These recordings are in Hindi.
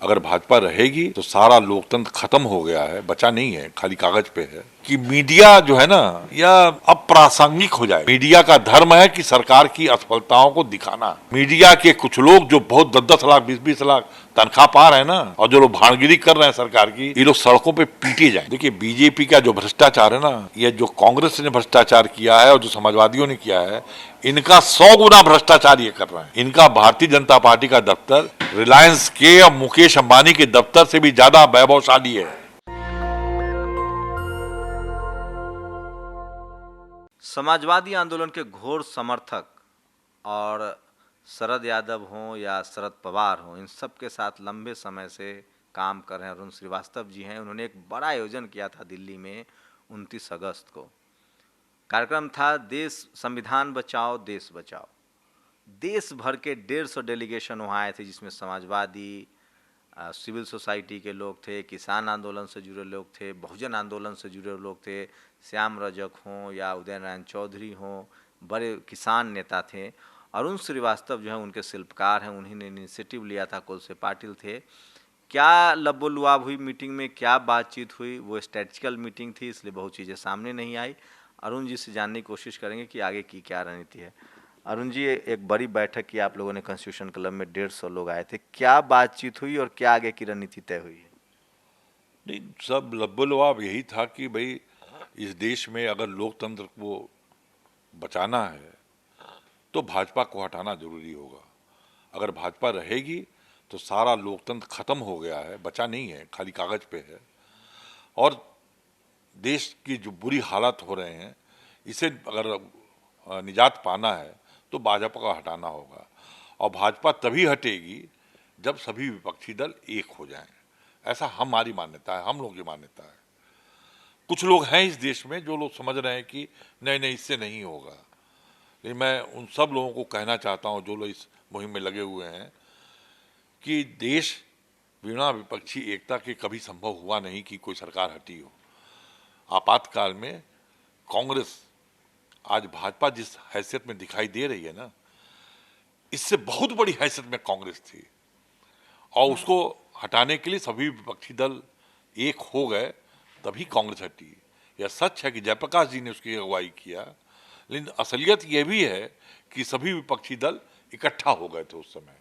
अगर भाजपा रहेगी तो सारा लोकतंत्र खत्म हो गया है, बचा नहीं है, खाली कागज पे है। कि मीडिया जो है ना, यह अप्रासंगिक हो जाए। मीडिया का धर्म है कि सरकार की असफलताओं को दिखाना। मीडिया के कुछ लोग जो बहुत 10-10 लाख 20-20 लाख तनख्वाह पा रहे हैं ना, और जो लोग भाणगिरी कर रहे हैं सरकार की, ये लोग सड़कों पे पीटे जाए। देखिए, बीजेपी का जो भ्रष्टाचार है ना, ये जो कांग्रेस ने भ्रष्टाचार किया है और जो समाजवादियों ने किया है, इनका 100 गुना भ्रष्टाचार ये कर रहे हैं। इनका भारतीय जनता पार्टी का दफ्तर रिलायंस के और मुकेश अंबानी के दफ्तर से भी ज्यादा वैभवशाली है। समाजवादी आंदोलन के घोर समर्थक और शरद यादव हों या शरद पवार हों, इन सब के साथ लंबे समय से काम कर रहे हैं अरुण श्रीवास्तव जी हैं। उन्होंने एक बड़ा आयोजन किया था दिल्ली में 29 अगस्त को। कार्यक्रम था देश संविधान बचाओ देश बचाओ। देश भर के 150 डेलीगेशन वहाँ आए थे, जिसमें समाजवादी, सिविल सोसाइटी के लोग थे, किसान आंदोलन से जुड़े लोग थे, बहुजन आंदोलन से जुड़े लोग थे, श्याम रजक हों या उदय नारायण चौधरी हों, बड़े किसान नेता थे। अरुण श्रीवास्तव जो है उनके शिल्पकार हैं, उन्हीं ने इनिशिएटिव लिया था, कोलसे पाटिल थे। क्या लबो-लुआब हुई मीटिंग में, क्या बातचीत हुई, वो स्ट्रेटजिकल मीटिंग थी, इसलिए बहुत चीज़ें सामने नहीं आई। अरुण जी से जानने की कोशिश करेंगे कि आगे की क्या रणनीति है। अरुण जी, एक बड़ी बैठक की आप लोगों ने कॉन्स्टिट्यूशन क्लब में, 150 लोग आए थे, क्या बातचीत हुई और क्या आगे की रणनीति तय हुई है? नहीं, सब लब्बो-लुआब यही था कि भाई इस देश में अगर लोकतंत्र को बचाना है तो भाजपा को हटाना जरूरी होगा। अगर भाजपा रहेगी तो सारा लोकतंत्र खत्म हो गया है, बचा नहीं है, खाली कागज पे है। और देश की जो बुरी हालत हो रहे हैं, इसे अगर निजात पाना है तो भाजपा को हटाना होगा। और भाजपा तभी हटेगी जब सभी विपक्षी दल एक हो जाएं। ऐसा हमारी मान्यता है, हम लोगों की मान्यता है। कुछ लोग हैं इस देश में जो लोग समझ रहे हैं कि नहीं नहीं, इससे नहीं होगा। लेकिन मैं उन सब लोगों को कहना चाहता हूं जो लोग इस मुहिम में लगे हुए हैं कि देश बिना विपक्षी एकता के कभी संभव हुआ नहीं कि कोई सरकार हटी हो। आपातकाल में कांग्रेस आज भाजपा जिस हैसियत में दिखाई दे रही है ना, इससे बहुत बड़ी हैसियत में कांग्रेस थी। और उसको हटाने के लिए सभी विपक्षी दल एक हो गए, तभी कांग्रेस हटी। यह सच है कि जयप्रकाश जी ने उसकी अगुवाई किया, लेकिन असलियत यह भी है कि सभी विपक्षी दल इकट्ठा हो गए थे उस समय,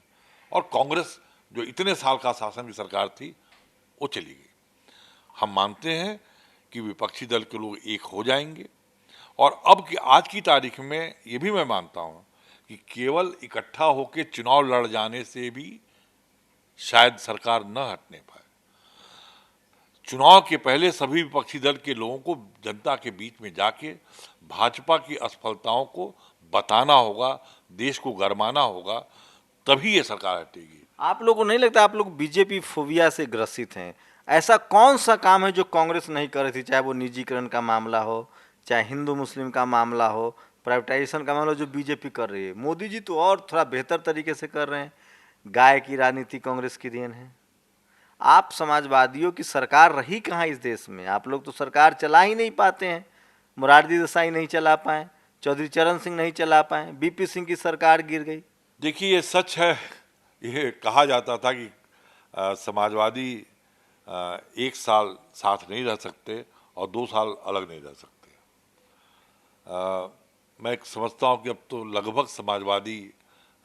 और कांग्रेस जो इतने साल का शासन की सरकार थी वो चली गई। हम मानते हैं कि विपक्षी दल के लोग एक हो जाएंगे, और अब की आज की तारीख में ये भी मैं मानता हूं कि केवल इकट्ठा होकर चुनाव लड़ जाने से भी शायद सरकार न हटने पाए। चुनाव के पहले सभी विपक्षी दल के लोगों को जनता के बीच में जाके भाजपा की असफलताओं को बताना होगा, देश को गरमाना होगा, तभी ये सरकार हटेगी। आप लोगों को नहीं लगता आप लोग बीजेपी फोबिया से ग्रसित हैं? ऐसा कौन सा काम है जो कांग्रेस नहीं कर रही थी? चाहे वो निजीकरण का मामला हो, चाहे हिंदू मुस्लिम का मामला हो, प्राइवेटाइजेशन का मामला, जो बीजेपी कर रही है। मोदी जी तो और थोड़ा बेहतर तरीके से कर रहे हैं। गाय की राजनीति कांग्रेस की देन है। आप समाजवादियों की सरकार रही कहाँ इस देश में? आप लोग तो सरकार चला ही नहीं पाते हैं। मोरारजी देसाई नहीं चला पाए, चौधरी चरण सिंह नहीं चला पाए, बीपी सिंह की सरकार गिर गई। देखिए, ये सच है। ये कहा जाता था कि समाजवादी एक साल साथ नहीं रह सकते और 2 साल अलग नहीं रह सकते। मैं समझता हूँ कि अब तो लगभग समाजवादी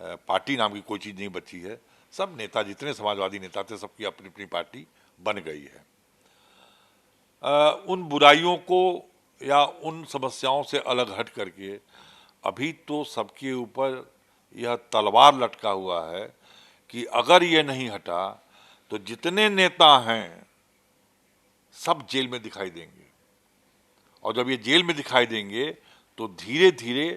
पार्टी नाम की कोई चीज़ नहीं बची है। सब नेता, जितने समाजवादी नेता थे, सबकी अपनी अपनी पार्टी बन गई है। उन बुराइयों को या उन समस्याओं से अलग हट करके अभी तो सबके ऊपर यह तलवार लटका हुआ है कि अगर ये नहीं हटा तो जितने नेता हैं सब जेल में दिखाई देंगे। और जब ये जेल में दिखाई देंगे तो धीरे धीरे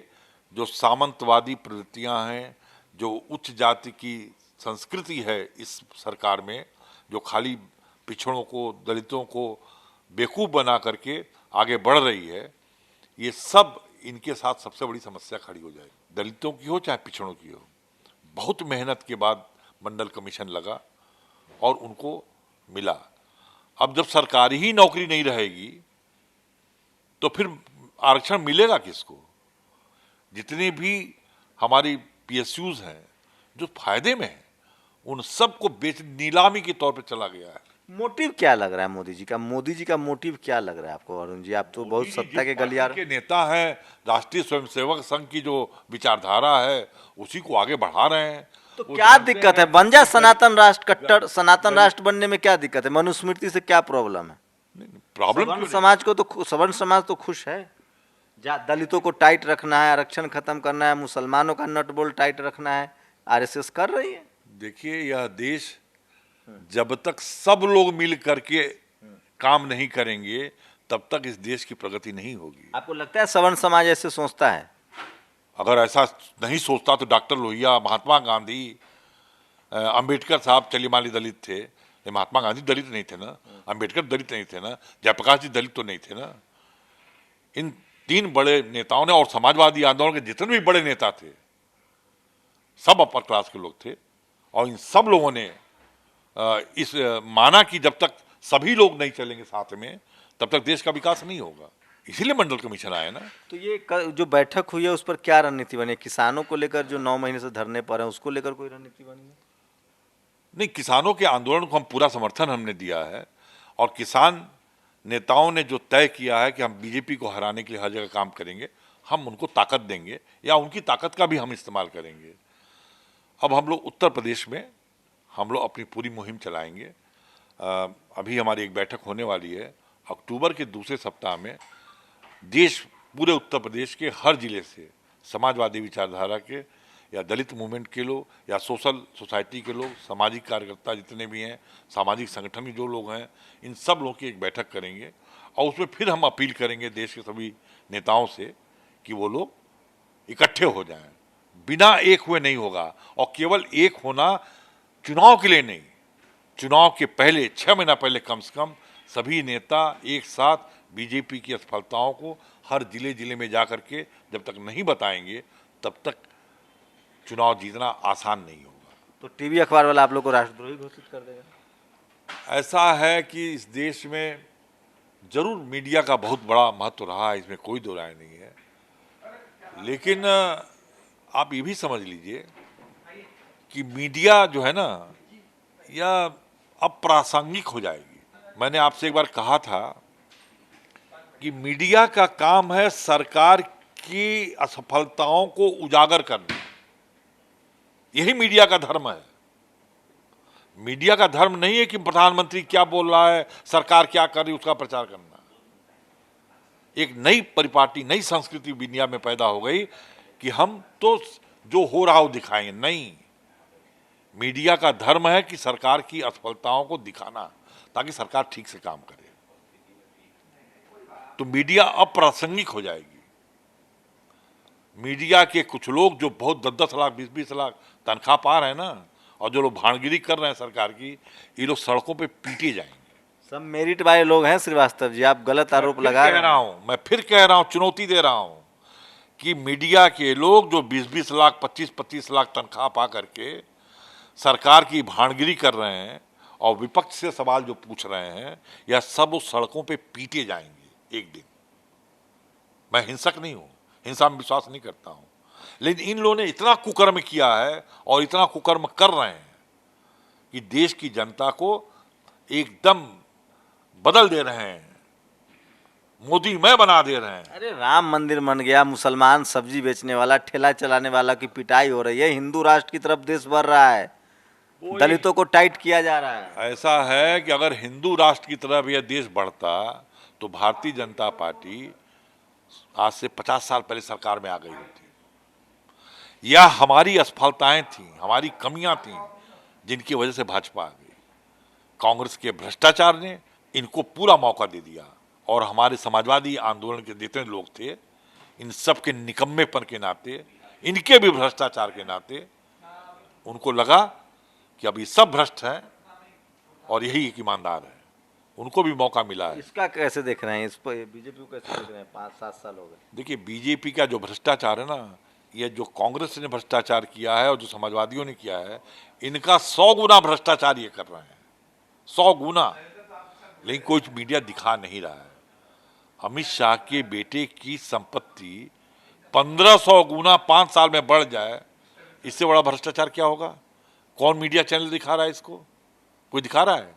जो सामंतवादी प्रवृत्तियां हैं, जो उच्च जाति की संस्कृति है इस सरकार में, जो खाली पिछड़ों को, दलितों को बेवकूफ़ बना करके आगे बढ़ रही है, ये सब इनके साथ सबसे बड़ी समस्या खड़ी हो जाएगी। दलितों की हो चाहे पिछड़ों की हो। बहुत मेहनत के बाद मंडल कमीशन लगा और उनको मिला। अब जब सरकारी ही नौकरी नहीं रहेगी तो फिर आरक्षण मिलेगा किसको? जितने भी हमारी पीएसयूज हैं जो फायदे में हैं, उन सबको बेच नीलामी के तौर पे चला गया है। मोटिव क्या लग रहा है मोदी जी का? मोदी जी का मोटिव क्या लग रहा है आपको अरुण जी? आप तो बहुत मोदी जी सत्ता के जिस पार्टी गलियार। के नेता हैं, राष्ट्रीय स्वयंसेवक संघ की जो विचारधारा है उसी को आगे बढ़ा रहे हैं। तो वो क्या जानते दिक्कत है? हैं बन जा कि सनातन राष्ट्र, कट्टर सनातन गरीब- राष्ट्र बनने में क्या दिक्कत है? मनुस्मृति से क्या प्रॉब्लम है? प्रॉब्लम सवर्ण क्यों नहीं? समाज को तो सवर्ण समाज तो खुश है। दलितों को टाइट रखना है, आरक्षण खत्म करना है, मुसलमानों का नट बोल्ट टाइट रखना है, आरएसएस कर रही है। देखिए, यह देश जब तक सब लोग मिल करके काम नहीं करेंगे तब तक इस देश की प्रगति नहीं होगी। आपको लगता है सवर्ण समाज ऐसे सोचता है? अगर ऐसा नहीं सोचता तो डॉक्टर लोहिया, महात्मा गांधी, अंबेडकर साहब चलिए मान ली दलित थे, ये महात्मा गांधी दलित नहीं थे ना, अंबेडकर दलित नहीं थे ना, जयप्रकाश जी दलित तो नहीं थे ना। इन तीन बड़े नेताओं ने और समाजवादी आंदोलन के जितने भी बड़े नेता थे सब अपर क्लास के लोग थे, और इन सब लोगों ने इस माना कि जब तक सभी लोग नहीं चलेंगे साथ में तब तक देश का विकास नहीं होगा। इसीलिए मंडल कमीशन आया ना। तो ये जो बैठक हुई है उस पर क्या रणनीति बनी? किसानों को लेकर जो 9 महीने से धरने पर है उसको लेकर कोई रणनीति बनी है? नहीं, किसानों के आंदोलन को हम पूरा समर्थन हमने दिया है, और किसान नेताओं ने जो तय किया है कि हम बीजेपी को हराने के लिए हर जगह काम करेंगे, हम उनको ताकत देंगे या उनकी ताकत का भी हम इस्तेमाल करेंगे। अब हम लोग उत्तर प्रदेश में हम लोग अपनी पूरी मुहिम चलाएंगे। अभी हमारी एक बैठक होने वाली है अक्टूबर के दूसरे सप्ताह में। देश पूरे उत्तर प्रदेश के हर जिले से समाजवादी विचारधारा के या दलित मूवमेंट के लोग या सोशल सोसाइटी के लोग, सामाजिक कार्यकर्ता जितने भी हैं, सामाजिक संगठन के जो लोग हैं, इन सब लोगों की एक बैठक करेंगे, और उसमें फिर हम अपील करेंगे देश के सभी नेताओं से कि वो लोग इकट्ठे हो जाएं। बिना एक हुए नहीं होगा, और केवल एक होना चुनाव के लिए नहीं, चुनाव के पहले 6 महीना पहले कम से कम सभी नेता एक साथ बीजेपी की असफलताओं को हर जिले जिले में जा करके जब तक नहीं बताएंगे तब तक चुनाव जीतना आसान नहीं होगा। तो टीवी अखबार वाला आप लोग को राष्ट्रद्रोही घोषित कर देगा? ऐसा है कि इस देश में जरूर मीडिया का बहुत बड़ा महत्व रहा है, इसमें कोई दो राय नहीं है, लेकिन आप ये भी समझ लीजिए कि मीडिया जो है ना यह अब प्रासंगिक हो जाएगी। मैंने आपसे एक बार कहा था कि मीडिया का काम है सरकार की असफलताओं को उजागर करना, यही मीडिया का धर्म है। मीडिया का धर्म नहीं है कि प्रधानमंत्री क्या बोल रहा है, सरकार क्या कर रही है उसका प्रचार करना। एक नई परिपाटी, नई संस्कृति दुनिया में पैदा हो गई कि हम तो जो हो रहा हो दिखाएंगे। नहीं, मीडिया का धर्म है कि सरकार की असफलताओं को दिखाना ताकि सरकार ठीक से काम करे। तो मीडिया अप्रासंगिक हो जाएगी। मीडिया के कुछ लोग जो बहुत 10-10 लाख 20-20 लाख तनख्वाह पा रहे हैं ना, और जो लोग भाणगिरी कर रहे हैं सरकार की, ये लोग सड़कों पे पीटे जाएंगे। सब मेरिट वाले लोग हैं श्रीवास्तव जी, आप गलत आरोप लगा रहे हैं। मैं फिर कह रहा हूं, चुनौती दे रहा हूं कि मीडिया के लोग जो 20-20 लाख 25-25 लाख तनख्वाह पा करके सरकार की भाणगिरी कर रहे हैं और विपक्ष से सवाल जो पूछ रहे हैं, यह सब उस सड़कों पे पीटे जाएंगे एक दिन। मैं हिंसक नहीं हूं, हिंसा में विश्वास नहीं करता हूं, लेकिन इन लोगों ने इतना कुकर्म किया है और इतना कुकर्म कर रहे हैं कि देश की जनता को एकदम बदल दे रहे हैं, मोदी मैं बना दे रहे हैं। अरे राम मंदिर बन गया, मुसलमान सब्जी बेचने वाला, ठेला चलाने वाला की पिटाई हो रही है, हिंदू राष्ट्र की तरफ देश बढ़ रहा है, दलितों को टाइट किया जा रहा है। ऐसा है कि अगर हिंदू राष्ट्र की तरफ यह देश बढ़ता तो भारतीय जनता पार्टी आज से 50 साल पहले सरकार में आ गई होती। या हमारी असफलताएं थी, हमारी कमियां थी, जिनकी वजह से भाजपा आ गई। कांग्रेस के भ्रष्टाचार ने इनको पूरा मौका दे दिया, और हमारे समाजवादी आंदोलन के जितने लोग थे, इन सब के निकम्मेपन के नाते, इनके भी भ्रष्टाचार के नाते उनको लगा कि अब ये सब भ्रष्ट हैं और यही एक ईमानदार है। उनको भी मौका मिला है। इसका कैसे देख रहे हैं? इस पर बीजेपी को कैसे देख रहे हैं? 5-7 साल हो गए। देखिए, बीजेपी का जो भ्रष्टाचार है ना, ये जो कांग्रेस ने भ्रष्टाचार किया है और जो समाजवादियों ने किया है, इनका 100 गुना भ्रष्टाचार ये कर रहे हैं, 100 गुना। लेकिन कोई मीडिया दिखा नहीं रहा है। अमित शाह के बेटे की संपत्ति 1500 गुना 5 साल में बढ़ जाए, इससे बड़ा भ्रष्टाचार क्या होगा? कौन मीडिया चैनल दिखा रहा है इसको? कोई दिखा रहा है?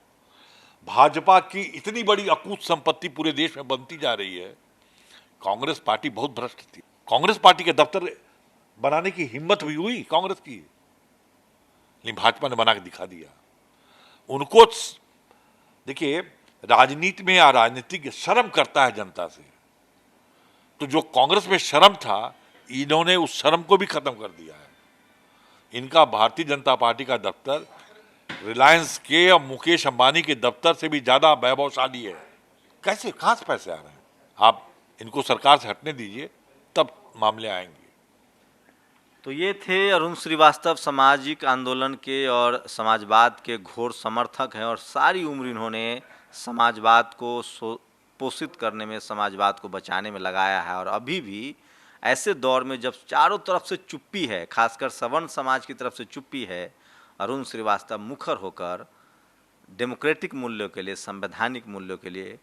भाजपा की इतनी बड़ी अकूत संपत्ति पूरे देश में बनती जा रही है। कांग्रेस पार्टी बहुत भ्रष्ट थी। कांग्रेस पार्टी के दफ्तर बनाने की हिम्मत भी हुई कांग्रेस की, लेकिन भाजपा ने बना के दिखा दिया। उनको देखिए, राजनीति में या राजनीतिक शर्म करता है जनता से, तो जो कांग्रेस में शर्म था, इन्होंने उस शर्म को भी खत्म कर दिया है। इनका भारतीय जनता पार्टी का दफ्तर रिलायंस के और मुकेश अंबानी के दफ्तर से भी ज्यादा वैभवशाली है। कैसे, कहां से पैसे आ रहे हैं? आप इनको सरकार से हटने दीजिए, तब मामले आएंगे। तो ये थे अरुण श्रीवास्तव, सामाजिक आंदोलन के और समाजवाद के घोर समर्थक हैं और सारी उम्र इन्होंने समाजवाद को पोषित करने में, समाजवाद को बचाने में लगाया है। और अभी भी ऐसे दौर में जब चारों तरफ से चुप्पी है, खासकर सवर्ण समाज की तरफ से चुप्पी है, अरुण श्रीवास्तव मुखर होकर डेमोक्रेटिक मूल्यों के लिए, संवैधानिक मूल्यों के लिए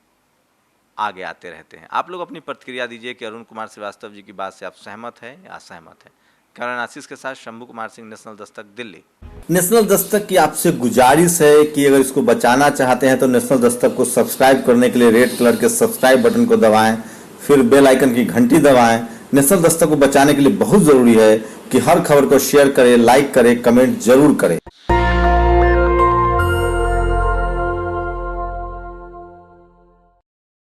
आगे आते रहते हैं। आप लोग अपनी प्रतिक्रिया दीजिए कि अरुण कुमार श्रीवास्तव जी की बात से आप सहमत हैं या असहमत हैं। कैमरा आशीष के साथ शंभू कुमार सिंह, नेशनल दस्तक, दिल्ली। नेशनल दस्तक की आपसे गुजारिश है कि अगर इसको बचाना चाहते हैं तो नेशनल दस्तक को सब्सक्राइब करने के लिए रेड कलर के सब्सक्राइब बटन को दबाएं, फिर बेल आइकन की घंटी दबाएं। नेशनल दस्तक को बचाने के लिए बहुत जरूरी है कि हर खबर को शेयर करें, लाइक करें, कमेंट जरूर करें।